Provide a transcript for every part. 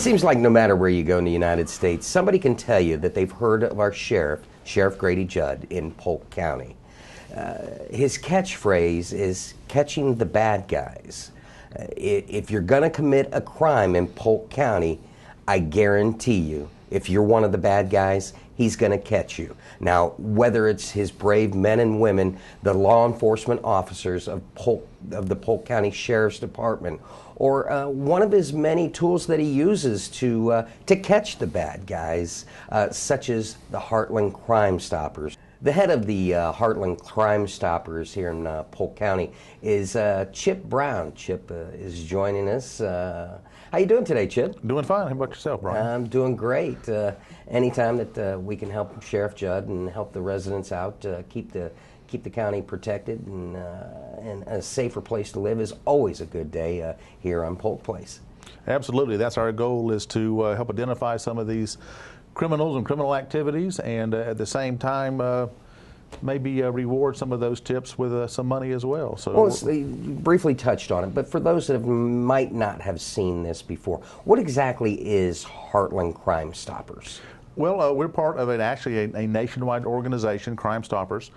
It seems like no matter where you go in the United States, somebody can tell you that they've heard of our sheriff, Sheriff Grady Judd in Polk County. His catchphrase is catching the bad guys. If you're going to commit a crime in Polk County, I guarantee you, if you're one of the bad guys, he's going to catch you. Now, whether it's his brave men and women, the law enforcement officers of the Polk County Sheriff's Department, or one of his many tools that he uses to catch the bad guys, such as the Heartland Crime Stoppers. The head of the Heartland Crime Stoppers here in Polk County is Chip Brown. Chip is joining us. How you doing today, Chip? Doing fine. How about yourself, Brian? I'm doing great. Anytime that we can help Sheriff Judd and help the residents out, keep the county protected and a safer place to live is always a good day here on Polk Place. Absolutely. That's our goal, is to help identify some of these criminals and criminal activities, and at the same time maybe reward some of those tips with some money as well. So, well, you briefly touched on it, but for those that might not have seen this before, what exactly is Heartland Crime Stoppers? Well, we're part of actually a nationwide organization, Crime Stoppers.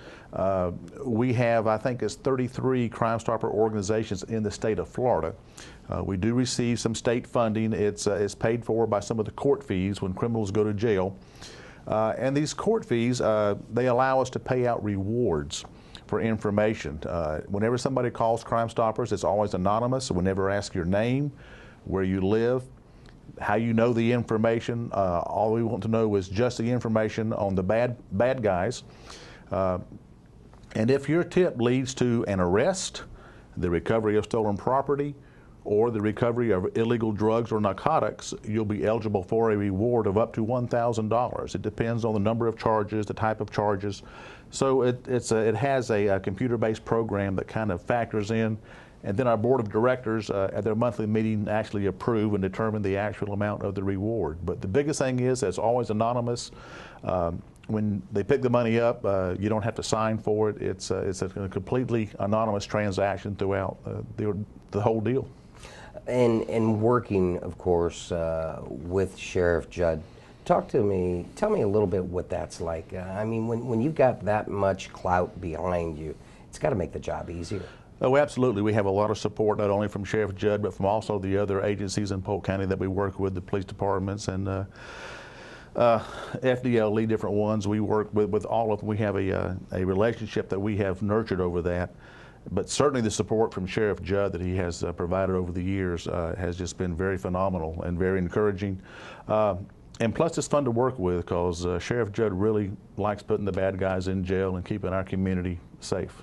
We have, I think it's 33 Crime Stopper organizations in the state of Florida. We do receive some state funding. It's paid for by some of the court fees when criminals go to jail. And these court fees, they allow us to pay out rewards for information. Whenever somebody calls Crime Stoppers, it's always anonymous, so we never ask your name, where you live, how you know the information. All we want to know is just the information on the bad guys. And if your tip leads to an arrest, the recovery of stolen property, or the recovery of illegal drugs or narcotics, you'll be eligible for a reward of up to $1,000. It depends on the number of charges, the type of charges. So it has a computer-based program that kind of factors in, and then our board of directors at their monthly meeting actually approve and determine the actual amount of the reward. But the biggest thing is it's always anonymous. When they pick the money up, you don't have to sign for it. It's a completely anonymous transaction throughout the whole deal. And working, of course, with Sheriff Judd, tell me a little bit what that's like. I mean, when you've got that much clout behind you, it's got to make the job easier. Oh, absolutely. We have a lot of support, not only from Sheriff Judd, but from also the other agencies in Polk County that we work with, the police departments and FDLE, different ones. We work with all of them. We have a relationship that we have nurtured over that. But certainly the support from Sheriff Judd that he has provided over the years has just been very phenomenal and very encouraging. And plus it's fun to work with, because Sheriff Judd really likes putting the bad guys in jail and keeping our community safe.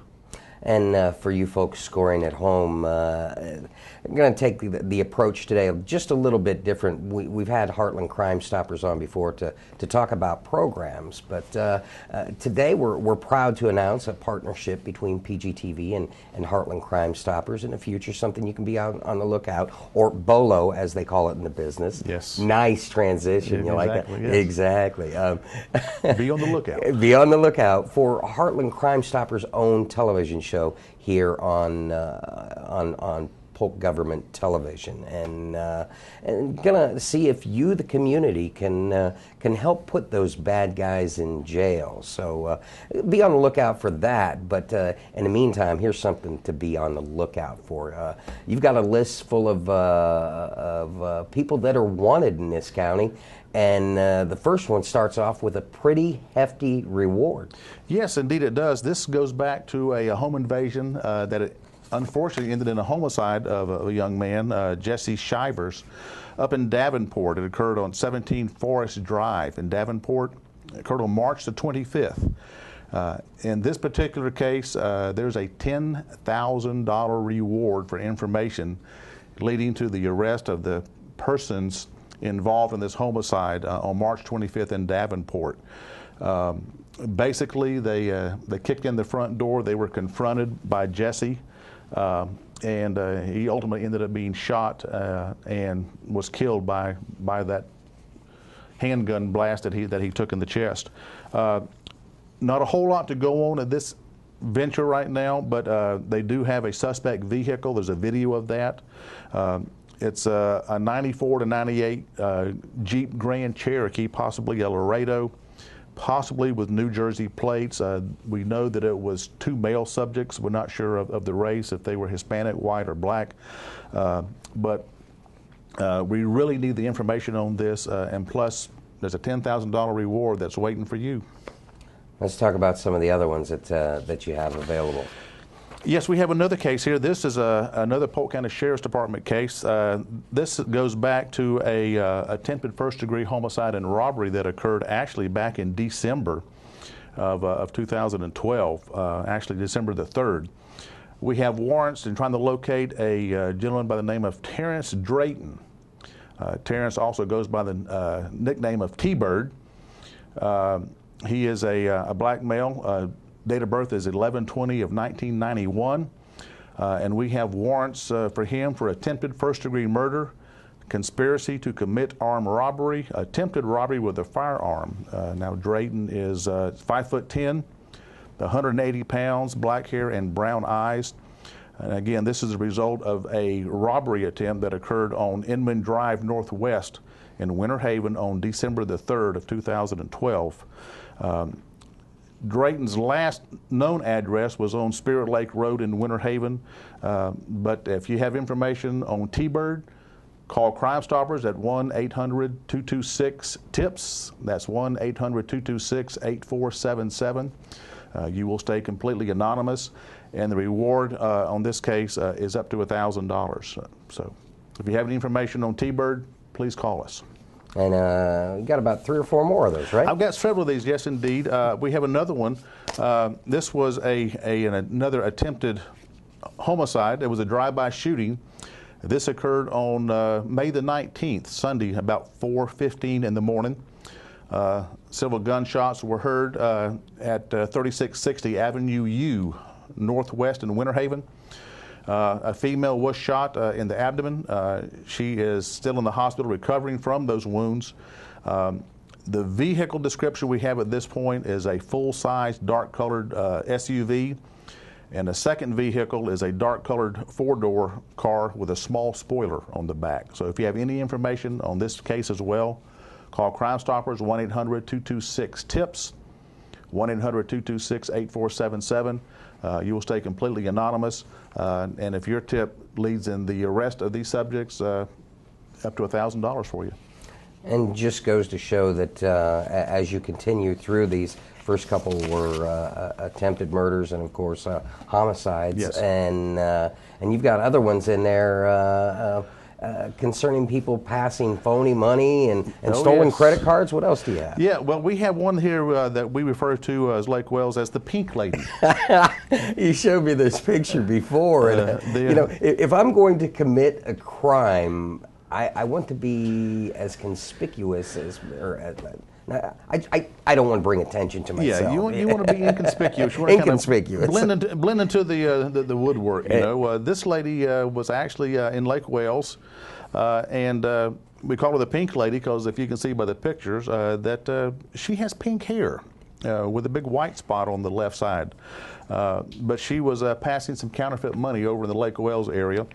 And for you folks scoring at home, I'm going to take the approach today just a little bit different. We've had Heartland Crime Stoppers on before to talk about programs, but today we're proud to announce a partnership between PGTV and Heartland Crime Stoppers in the future, something you can be on the lookout, or BOLO as they call it in the business. Yes. Nice transition. Yeah, you exactly, like that? yes. Exactly. Be on the lookout. Be on the lookout for Heartland Crime Stoppers' own television show here on Polk Government Television, and gonna see if you, the community, can help put those bad guys in jail. So be on the lookout for that. But in the meantime, here's something to be on the lookout for. You've got a list full of people that are wanted in this county. And the first one starts off with a pretty hefty reward. Yes, indeed it does. This goes back to a home invasion that unfortunately ended in a homicide of a young man, Jesse Shivers, up in Davenport. It occurred on 17 Forest Drive in Davenport. It occurred on March the 25th. In this particular case, there's a $10,000 reward for information leading to the arrest of the persons involved in this homicide on March 25th in Davenport. Basically, they kicked in the front door. They were confronted by Jesse, and he ultimately ended up being shot and was killed by that handgun blast that he took in the chest. Not a whole lot to go on in this venture right now, but they do have a suspect vehicle. There's a video of that. It's a 94 to 98 Jeep Grand Cherokee, possibly a Laredo, possibly with New Jersey plates. We know that it was 2 male subjects. We're not sure of the race, if they were Hispanic, white, or black. But we really need the information on this, and plus there's a $10,000 reward that's waiting for you. Let's talk about some of the other ones that you have available. Yes, we have another case here. This is another Polk County Sheriff's Department case. This goes back to a attempted first-degree homicide and robbery that occurred actually back in December of 2012, actually December the 3rd. We have warrants in trying to locate a gentleman by the name of Terrence Drayton. Terrence also goes by the nickname of T-Bird. He is a black male. Date of birth is 11/20 of 1991, and we have warrants for him for attempted first-degree murder, conspiracy to commit armed robbery, attempted robbery with a firearm. Now Drayton is 5'10", 180 pounds, black hair and brown eyes. And again, this is a result of a robbery attempt that occurred on Inman Drive Northwest in Winter Haven on December the 3rd of 2012. Drayton's last known address was on Spirit Lake Road in Winter Haven, but if you have information on T-Bird, call Crime Stoppers at 1-800-226-TIPS. That's 1-800-226-8477. You will stay completely anonymous, and the reward on this case is up to $1,000. So if you have any information on T-Bird, please call us. And you got about 3 or 4 more of those, right? I've got several of these, yes, indeed. We have another one. This was another attempted homicide. It was a drive-by shooting. This occurred on May the 19th, Sunday, about 4:15 in the morning. Several gunshots were heard at 3660 Avenue U, Northwest in Winter Haven. A female was shot in the abdomen. She is still in the hospital recovering from those wounds. The vehicle description we have at this point is a full-size dark-colored SUV, and the second vehicle is a dark-colored 4-door car with a small spoiler on the back. So if you have any information on this case as well, call Crime Stoppers, 1-800-226-TIPS, 1-800-226-8477. You will stay completely anonymous, and if your tip leads in the arrest of these subjects, up to $1,000 for you. And just goes to show that as you continue through these, first couple were attempted murders and, of course, homicides. Yes. And you've got other ones in there concerning people passing phony money and stolen yes. credit cards. What else do you have? Yeah, well, we have one here that we refer to as Lake Wells as the Pink Lady. You showed me this picture before. And, you know, if I'm going to commit a crime, I want to be as conspicuous as, I don't want to bring attention to myself. Yeah, you want to be inconspicuous. You want Inconspicuous. To kind of blend into the woodwork. You know, this lady was actually in Lake Wales, and we call her the Pink Lady because if you can see by the pictures that she has pink hair with a big white spot on the left side. But she was passing some counterfeit money over in the Lake Wales area.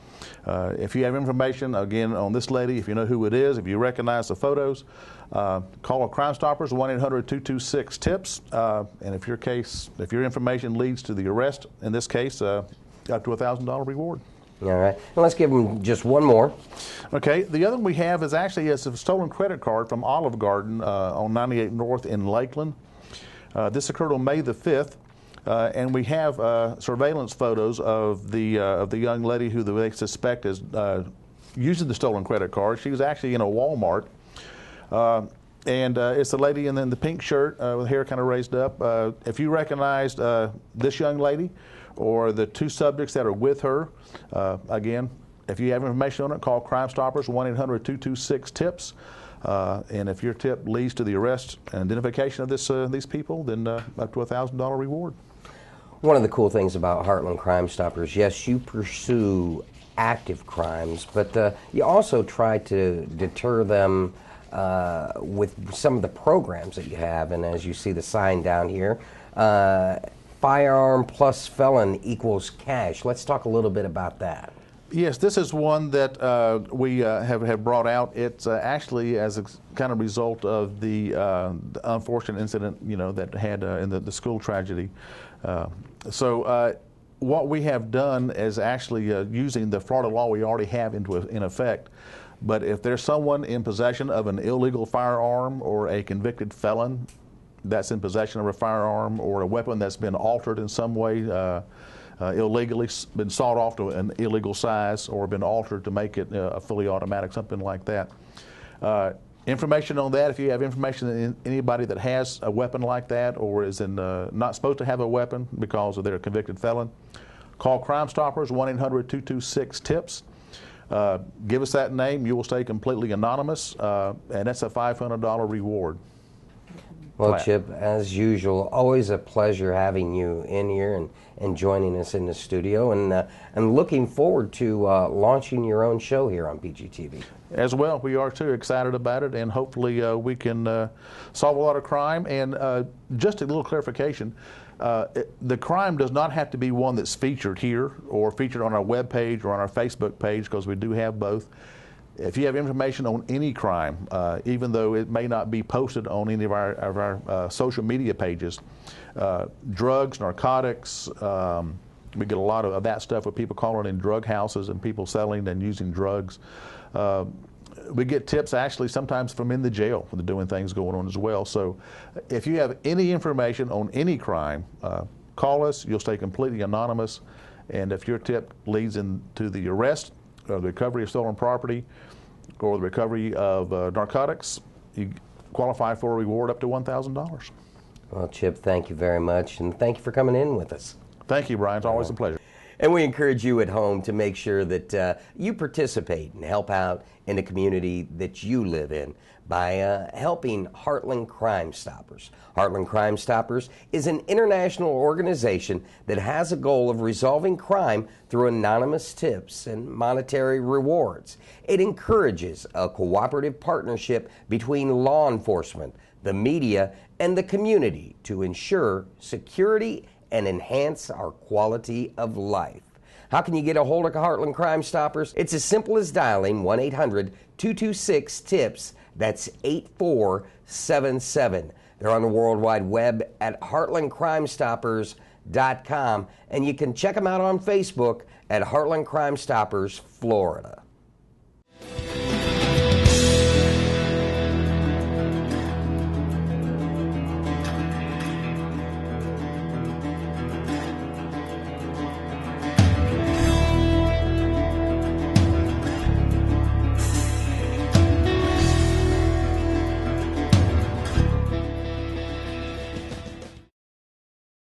If you have information, again, on this lady, if you know who it is, if you recognize the photos, call Crime Stoppers, 1-800-226-TIPS. And if your information leads to the arrest, in this case, up to $1,000 reward. All right. Well, let's give them just one more. Okay. The other one we have is actually a stolen credit card from Olive Garden on 98 North in Lakeland. This occurred on May the 5th. And we have surveillance photos of the young lady who they suspect is using the stolen credit card. She was actually in a Walmart. And it's the lady in the pink shirt with hair kind of raised up. If you recognized this young lady or the 2 subjects that are with her, again, if you have information on it, call Crime Stoppers, 1-800-226-TIPS. And if your tip leads to the arrest and identification of these people, then up to $1,000 reward. One of the cool things about Heartland Crime Stoppers, yes, you pursue active crimes, but you also try to deter them with some of the programs that you have. And as you see the sign down here, firearm plus felon equals cash. Let's talk a little bit about that. Yes, this is one that we have brought out. It's actually as a kind of result of the unfortunate incident, that had in the school tragedy. So what we have done is actually using the Florida law we already have in effect. But if there's someone in possession of an illegal firearm or a convicted felon that's in possession of a firearm or a weapon that's been altered in some way, illegally been sawed off to an illegal size or been altered to make it a fully automatic, something like that. Information on that, if you have information on anybody that has a weapon like that or is not supposed to have a weapon because of their convicted felon, call Crime Stoppers, 1-800-226-TIPS. Give us that name. You will stay completely anonymous, and that's a $500 reward. Well, Chip, as usual, always a pleasure having you in here and joining us in the studio, and looking forward to launching your own show here on PGTV. As well, we are too excited about it, and hopefully we can solve a lot of crime. And just a little clarification, the crime does not have to be one that's featured here or featured on our webpage or on our Facebook page, because we do have both. If you have information on any crime, even though it may not be posted on any of our social media pages, drugs, narcotics, we get a lot of that stuff with people calling in drug houses and people selling and using drugs. We get tips actually sometimes from in the jail for doing things going on as well. So if you have any information on any crime, call us. You'll stay completely anonymous. And if your tip leads into the arrest, the recovery of stolen property, or the recovery of narcotics, you qualify for a reward up to $1,000. Well, Chip, thank you very much, and thank you for coming in with us. Thank you, Brian. It's always a pleasure. And we encourage you at home to make sure that you participate and help out in the community that you live in by helping Heartland Crime Stoppers. Heartland Crime Stoppers is an international organization that has a goal of resolving crime through anonymous tips and monetary rewards. It encourages a cooperative partnership between law enforcement, the media, and the community to ensure security and enhance our quality of life. How can you get a hold of Heartland Crime Stoppers? It's as simple as dialing 1-800-226-TIPS. That's 8477. They're on the World Wide Web at heartlandcrimestoppers.com, and you can check them out on Facebook at Heartland Crime Stoppers Florida.